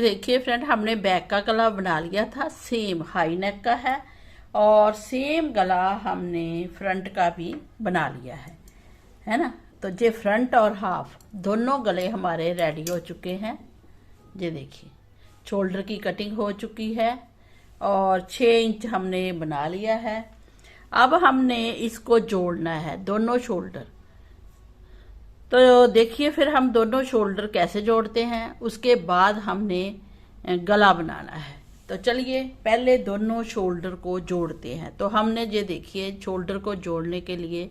देखिए फ्रेंड, हमने बैक का गला बना लिया था, सेम हाई नेक का है और सेम गला हमने फ्रंट का भी बना लिया है ना। तो ये फ्रंट और हाफ दोनों गले हमारे रेडी हो चुके हैं। ये देखिए शोल्डर की कटिंग हो चुकी है और 6 इंच हमने बना लिया है। अब हमने इसको जोड़ना है दोनों शोल्डर। तो देखिए फिर हम दोनों शोल्डर कैसे जोड़ते हैं, उसके बाद हमने गला बनाना है। तो चलिए पहले दोनों शोल्डर को जोड़ते हैं। तो हमने ये देखिए शोल्डर को जोड़ने के लिए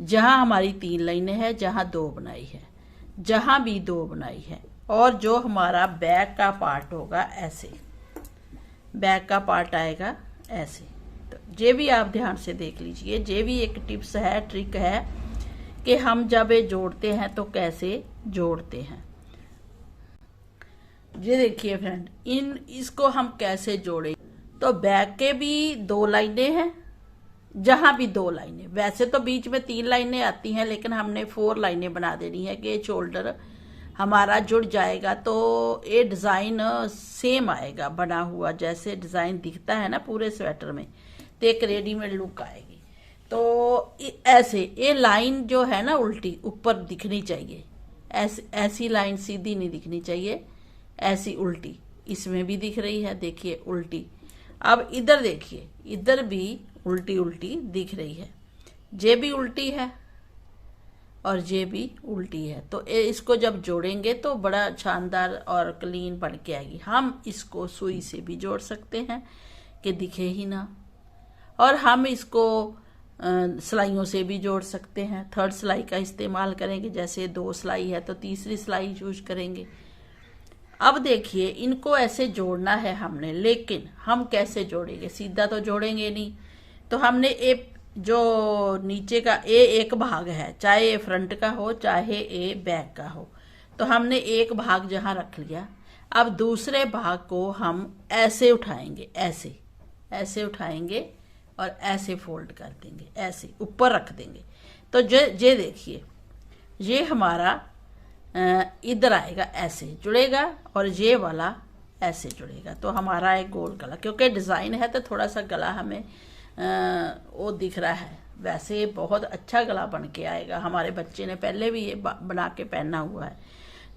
जहां हमारी 3 लाइनें हैं, जहां 2 बनाई है, जहां भी 2 बनाई है, और जो हमारा बैक का पार्ट होगा ऐसे, बैक का पार्ट आएगा ऐसे। तो ये भी आप ध्यान से देख लीजिए, ये भी एक टिप्स है, ट्रिक है कि हम जब ये जोड़ते हैं तो कैसे जोड़ते हैं। ये देखिए फ्रेंड, इसको हम कैसे जोड़े। तो बैक के भी 2 लाइनें हैं, जहां भी 2 लाइनें, वैसे तो बीच में 3 लाइनें आती हैं, लेकिन हमने 4 लाइनें बना देनी है कि शोल्डर हमारा जुड़ जाएगा। तो ये डिज़ाइन सेम आएगा बना हुआ, जैसे डिज़ाइन दिखता है ना पूरे स्वेटर में, तो एक रेडीमेड लुक आएगी। तो ऐसे ये लाइन जो है ना उल्टी ऊपर दिखनी चाहिए, ऐसी लाइन सीधी नहीं दिखनी चाहिए, ऐसी उल्टी। इसमें भी दिख रही है, देखिए उल्टी। अब इधर देखिए, इधर भी उल्टी उल्टी दिख रही है, ये भी उल्टी है और ये भी उल्टी है। तो इसको जब जोड़ेंगे तो बड़ा शानदार और क्लीन बन के आएगी। हम इसको सुई से भी जोड़ सकते हैं कि दिखे ही ना, और हम इसको सिलाइयों से भी जोड़ सकते हैं। 3rd सिलाई का इस्तेमाल करेंगे, जैसे 2 सिलाई है तो 3री सिलाई यूज करेंगे। अब देखिए इनको ऐसे जोड़ना है हमने, लेकिन हम कैसे जोड़ेंगे, सीधा तो जोड़ेंगे नहीं। तो हमने जो नीचे का एक भाग है, चाहे ये फ्रंट का हो चाहे ये बैक का हो, तो हमने एक भाग जहां रख लिया। अब दूसरे भाग को हम ऐसे उठाएंगे, ऐसे उठाएंगे और ऐसे फोल्ड कर देंगे, ऐसे ऊपर रख देंगे। तो ये देखिए, ये हमारा इधर आएगा, ऐसे जुड़ेगा, और ये वाला ऐसे जुड़ेगा। तो हमारा एक गोल गला, क्योंकि डिज़ाइन है तो थोड़ा सा गला हमें वो दिख रहा है, वैसे बहुत अच्छा गला बन के आएगा। हमारे बच्चे ने पहले भी ये बना के पहना हुआ है।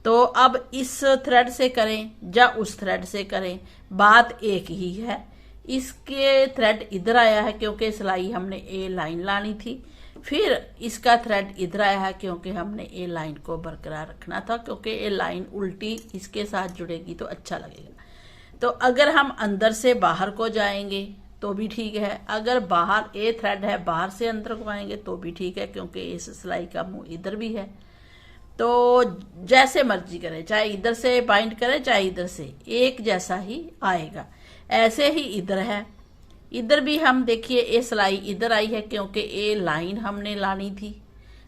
तो अब इस थ्रेड से करें या उस थ्रेड से करें, बात एक ही है। इसके थ्रेड इधर आया है क्योंकि सिलाई हमने ए लाइन लानी थी, फिर इसका थ्रेड इधर आया है क्योंकि हमने ए लाइन को बरकरार रखना था, क्योंकि ए लाइन उल्टी इसके साथ जुड़ेगी तो अच्छा लगेगा। तो अगर हम अंदर से बाहर को जाएंगे तो भी ठीक है, अगर बाहर ए थ्रेड है बाहर से अंदर को आएंगे तो भी ठीक है, क्योंकि इस सिलाई का मुंह इधर भी है। तो जैसे मर्जी करें, चाहे इधर से बाइंड करें चाहे इधर से, एक जैसा ही आएगा। ऐसे ही इधर है, इधर भी हम देखिए ये सिलाई इधर आई है क्योंकि ये लाइन हमने लानी थी।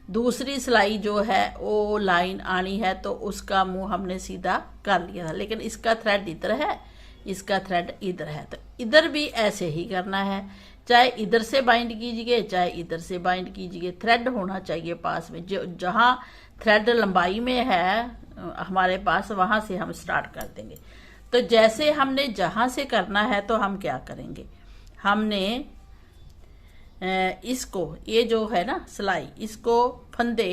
दूसरी सिलाई जो है वो लाइन आनी है, तो उसका मुंह हमने सीधा कर लिया था, लेकिन इसका थ्रेड इधर है, इसका थ्रेड इधर है। तो इधर भी ऐसे ही करना है, चाहे इधर से बाइंड कीजिए चाहे इधर से बाइंड कीजिए, थ्रेड होना चाहिए पास में। जो जहां थ्रेड लंबाई में है हमारे पास, वहां से हम स्टार्ट कर देंगे। तो जैसे हमने जहां से करना है तो हम क्या करेंगे, हमने इसको, ये जो है ना सिलाई, इसको फंदे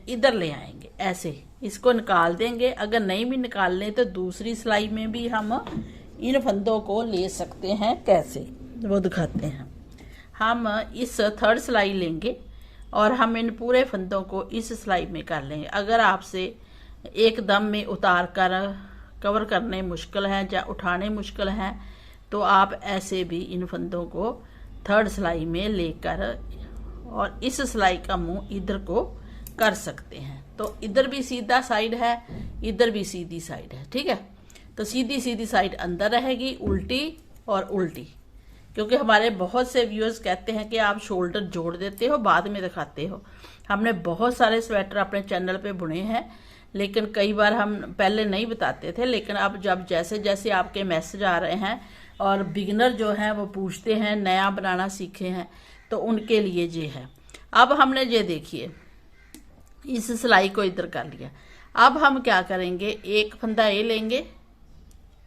इधर ले आएंगे, ऐसे इसको निकाल देंगे। अगर नहीं भी निकालने तो दूसरी सिलाई में भी हम इन फंदों को ले सकते हैं। कैसे वो दिखाते हैं। हम इस 3rd सिलाई लेंगे और हम इन पूरे फंदों को इस सिलाई में कर लेंगे। अगर आपसे एकदम में उतार कर कवर करने मुश्किल है या उठाने मुश्किल हैं, तो आप ऐसे भी इन फंदों को 3rd सिलाई में लेकर और इस सिलाई का मुंह इधर को कर सकते हैं। तो इधर भी सीधा साइड है, इधर भी सीधी साइड है, ठीक है। तो सीधी सीधी साइड अंदर रहेगी, उल्टी और उल्टी। क्योंकि हमारे बहुत से व्यूअर्स कहते हैं कि आप शोल्डर जोड़ देते हो बाद में दिखाते हो। हमने बहुत सारे स्वेटर अपने चैनल पे बुने हैं, लेकिन कई बार हम पहले नहीं बताते थे, लेकिन अब जब जैसे जैसे आपके मैसेज आ रहे हैं और बिगिनर जो हैं वो पूछते हैं, नया बनाना सीखे हैं, तो उनके लिए ये है। अब हमने ये देखिए इस सिलाई को इधर कर लिया। अब हम क्या करेंगे, एक फंदा ये लेंगे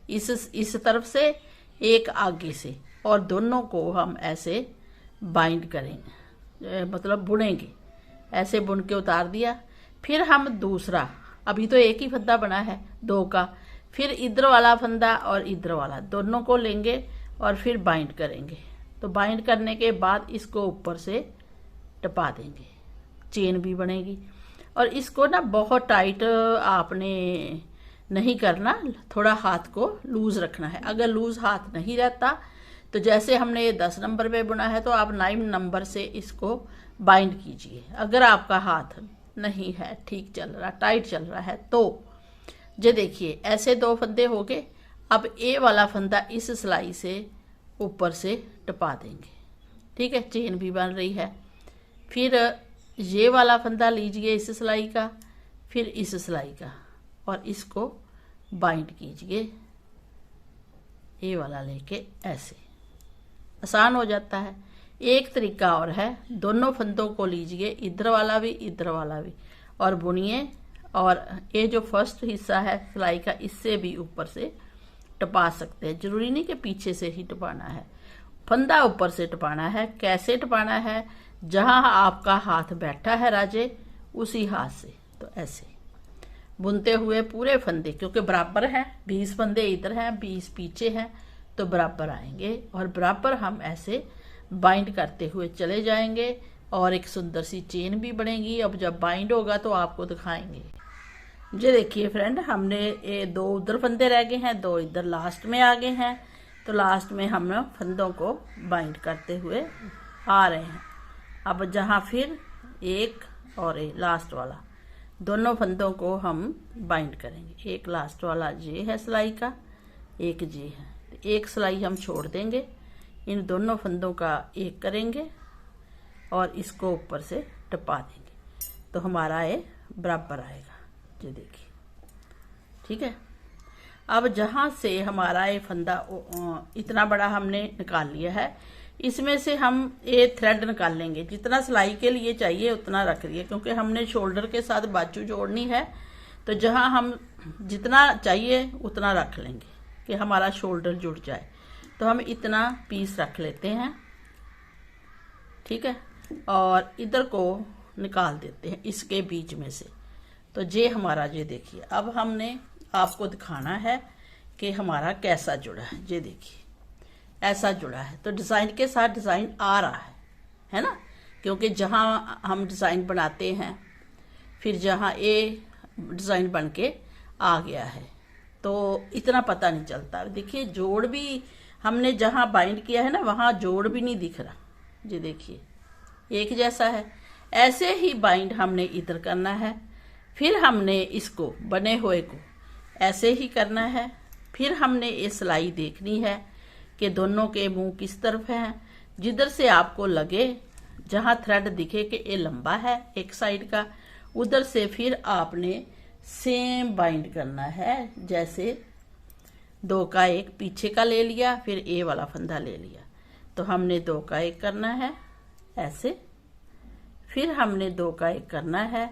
इस तरफ से, एक आगे से, और दोनों को हम ऐसे बाइंड करेंगे, मतलब बुनेंगे। ऐसे बुन के उतार दिया। फिर हम दूसरा, अभी तो एक ही फंदा बना है 2 का, फिर इधर वाला फंदा और इधर वाला दोनों को लेंगे और फिर बाइंड करेंगे। तो बाइंड करने के बाद इसको ऊपर से टपा देंगे, चेन भी बनेगी। और इसको ना बहुत टाइट आपने नहीं करना, थोड़ा हाथ को लूज रखना है। अगर लूज हाथ नहीं रहता तो जैसे हमने ये 10 नंबर पे बुना है तो आप 9 नंबर से इसको बाइंड कीजिए। अगर आपका हाथ नहीं है, ठीक चल रहा, टाइट चल रहा है, तो ये देखिए ऐसे 2 फंदे हो गए। अब ए वाला फंदा इस सिलाई से ऊपर से टपा देंगे, ठीक है, चेन भी बन रही है। फिर ये वाला फंदा लीजिए इस सिलाई का, फिर इस सिलाई का, और इसको बाइंड कीजिए ये वाला लेके। ऐसे आसान हो जाता है। एक तरीका और है, दोनों फंदों को लीजिए, इधर वाला भी इधर वाला भी, और बुनिए। और ये जो फर्स्ट हिस्सा है सिलाई का, इससे भी ऊपर से टपा सकते हैं। जरूरी नहीं कि पीछे से ही टपाना है, फंदा ऊपर से टपाना है। कैसे टपाना है? जहां आपका हाथ बैठा है राजे, उसी हाथ से। तो ऐसे बुनते हुए पूरे फंदे, क्योंकि बराबर हैं, 20 फंदे इधर हैं, 20 पीछे हैं, तो बराबर आएंगे। और बराबर हम ऐसे बाइंड करते हुए चले जाएंगे और एक सुंदर सी चेन भी बनेगी। अब जब बाइंड होगा तो आपको दिखाएंगे। ये देखिए फ्रेंड, हमने ये 2 उधर फंदे रह गए हैं, 2 इधर लास्ट में आ गए हैं। तो लास्ट में हम फंदों को बाइंड करते हुए आ रहे हैं। अब जहाँ फिर एक और एक लास्ट वाला, दोनों फंदों को हम बाइंड करेंगे। एक लास्ट वाला ये है सिलाई का, एक ये है। एक सिलाई हम छोड़ देंगे, इन दोनों फंदों का एक करेंगे और इसको ऊपर से टपा देंगे, तो हमारा ये बराबर आएगा। ये देखिए, ठीक है। अब जहाँ से हमारा ये फंदा इतना बड़ा हमने निकाल लिया है, इसमें से हम ये थ्रेड निकाल लेंगे। जितना सिलाई के लिए चाहिए उतना रख लिया, क्योंकि हमने शोल्डर के साथ बाजू जोड़नी है। तो जहाँ हम जितना चाहिए उतना रख लेंगे कि हमारा शोल्डर जुड़ जाए। तो हम इतना पीस रख लेते हैं, ठीक है, और इधर को निकाल देते हैं इसके बीच में से। तो ये हमारा, ये देखिए, अब हमने आपको दिखाना है कि हमारा कैसा जुड़ा है। ये देखिए ऐसा जुड़ा है, तो डिज़ाइन के साथ डिज़ाइन आ रहा है ना, क्योंकि जहाँ हम डिज़ाइन बनाते हैं, फिर जहाँ ये डिज़ाइन बन के आ गया है, तो इतना पता नहीं चलता। देखिए जोड़ भी हमने जहाँ बाइंड किया है ना, वहाँ जोड़ भी नहीं दिख रहा। ये देखिए एक जैसा है। ऐसे ही बाइंड हमने इधर करना है। फिर हमने इसको बने हुए को ऐसे ही करना है। फिर हमने ये सिलाई देखनी है कि दोनों के मुंह किस तरफ हैं। जिधर से आपको लगे, जहाँ थ्रेड दिखे कि ये लंबा है एक साइड का, उधर से फिर आपने सेम बाइंड करना है। जैसे 2 का 1 पीछे का ले लिया, फिर ए वाला फंदा ले लिया, तो हमने 2 का 1 करना है ऐसे। फिर हमने 2 का 1 करना है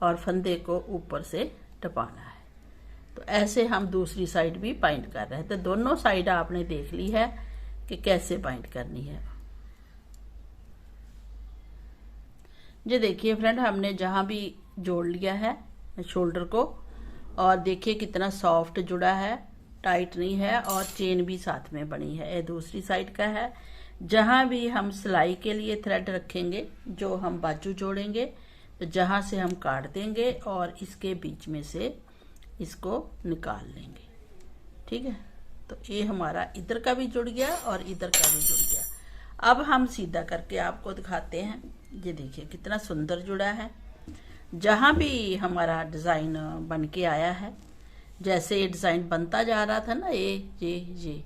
और फंदे को ऊपर से टपाना है। तो ऐसे हम दूसरी साइड भी बाइंड कर रहे हैं। तो दोनों साइड आपने देख ली है कि कैसे बाइंड करनी है। ये देखिए फ्रेंड, हमने जहां भी जोड़ लिया है शोल्डर को, और देखिए कितना सॉफ्ट जुड़ा है, टाइट नहीं है, और चेन भी साथ में बनी है। ये दूसरी साइड का है। जहां भी हम सिलाई के लिए थ्रेड रखेंगे, जो हम बाजू जोड़ेंगे, तो जहां से हम काट देंगे और इसके बीच में से इसको निकाल लेंगे, ठीक है। तो ये हमारा इधर का भी जुड़ गया और इधर का भी जुड़ गया। अब हम सीधा करके आपको दिखाते हैं। ये देखिए कितना सुंदर जुड़ा है। जहां भी हमारा डिज़ाइन बन के आया है, जैसे ये डिज़ाइन बनता जा रहा था ना, ये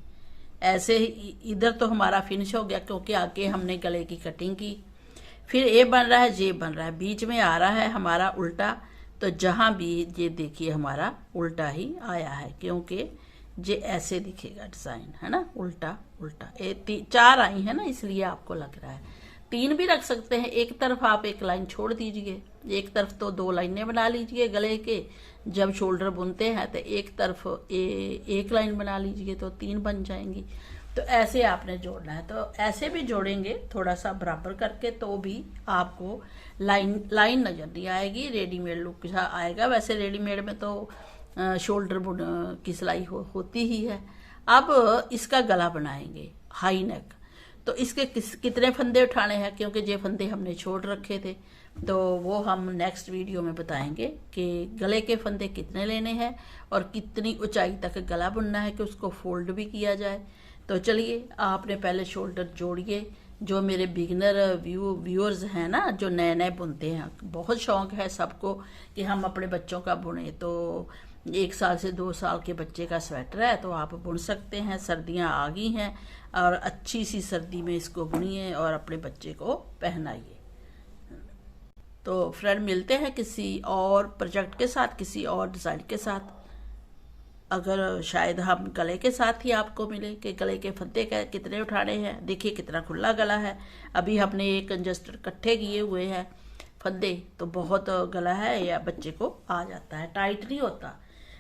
ऐसे ही इधर तो हमारा फिनिश हो गया, क्योंकि आगे हमने गले की कटिंग की। फिर ये बन रहा है, ये बन रहा है, बीच में आ रहा है हमारा उल्टा। तो जहां भी ये देखिए हमारा उल्टा ही आया है, क्योंकि ये ऐसे दिखेगा डिज़ाइन, है ना, उल्टा उल्टा। ये 4 आई है ना, इसलिए आपको लग रहा है। 3 भी रख सकते हैं। एक तरफ आप एक लाइन छोड़ दीजिए, एक तरफ तो 2 लाइनें बना लीजिए गले के, जब शोल्डर बुनते हैं तो एक तरफ एक लाइन बना लीजिए तो 3 बन जाएंगी। तो ऐसे आपने जोड़ना है। तो ऐसे भी जोड़ेंगे थोड़ा सा बराबर करके तो भी आपको लाइन नजर नहीं आएगी, रेडीमेड लुक सा आएगा। वैसे रेडीमेड में तो शोल्डर बुन की सिलाई होती ही है। अब इसका गला बनाएंगे हाई नेक। तो इसके कितने फंदे उठाने हैं, क्योंकि ये फंदे हमने छोड़ रखे थे, तो वो हम नेक्स्ट वीडियो में बताएंगे कि गले के फंदे कितने लेने हैं और कितनी ऊंचाई तक गला बुनना है कि उसको फोल्ड भी किया जाए। तो चलिए आपने पहले शोल्डर जोड़िए। जो मेरे बिगिनर व्यूअर्स हैं ना, जो नए नए बुनते हैं, बहुत शौक है सबको कि हम अपने बच्चों का बुने। तो 1 साल से 2 साल के बच्चे का स्वेटर है तो आप बुन सकते हैं। सर्दियां आ गई हैं और अच्छी सी सर्दी में इसको बुनिए और अपने बच्चे को पहनाइए। तो फ्रेंड मिलते हैं किसी और प्रोजेक्ट के साथ, किसी और डिज़ाइन के साथ। अगर शायद हम गले के साथ ही आपको मिले कि गले के फंदे कितने उठाने हैं। देखिए कितना खुला गला है। अभी हमने एक कंजस्टर इकट्ठे किए हुए हैं फंदे, तो बहुत गला है या बच्चे को आ जाता है, टाइट नहीं होता।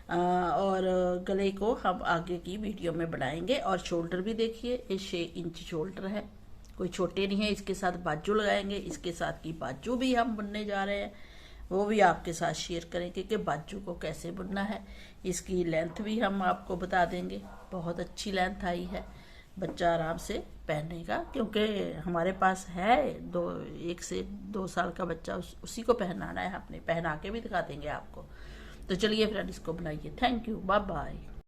और गले को हम आगे की वीडियो में बनाएंगे। और शोल्डर भी देखिए, ये 6 इंच शोल्डर है, कोई छोटे नहीं है। इसके साथ बाजू लगाएंगे, इसके साथ की बाजू भी हम बुनने जा रहे हैं, वो भी आपके साथ शेयर करेंगे कि बाजू को कैसे बुनना है। इसकी लेंथ भी हम आपको बता देंगे, बहुत अच्छी लेंथ आई है, बच्चा आराम से पहनेगा। क्योंकि हमारे पास है 1 से 2 साल का बच्चा, उसी को पहनाना है, अपने पहना के भी दिखा देंगे आपको। तो चलिए फ्रेंड इसको बनाइए। Thank you, bye bye.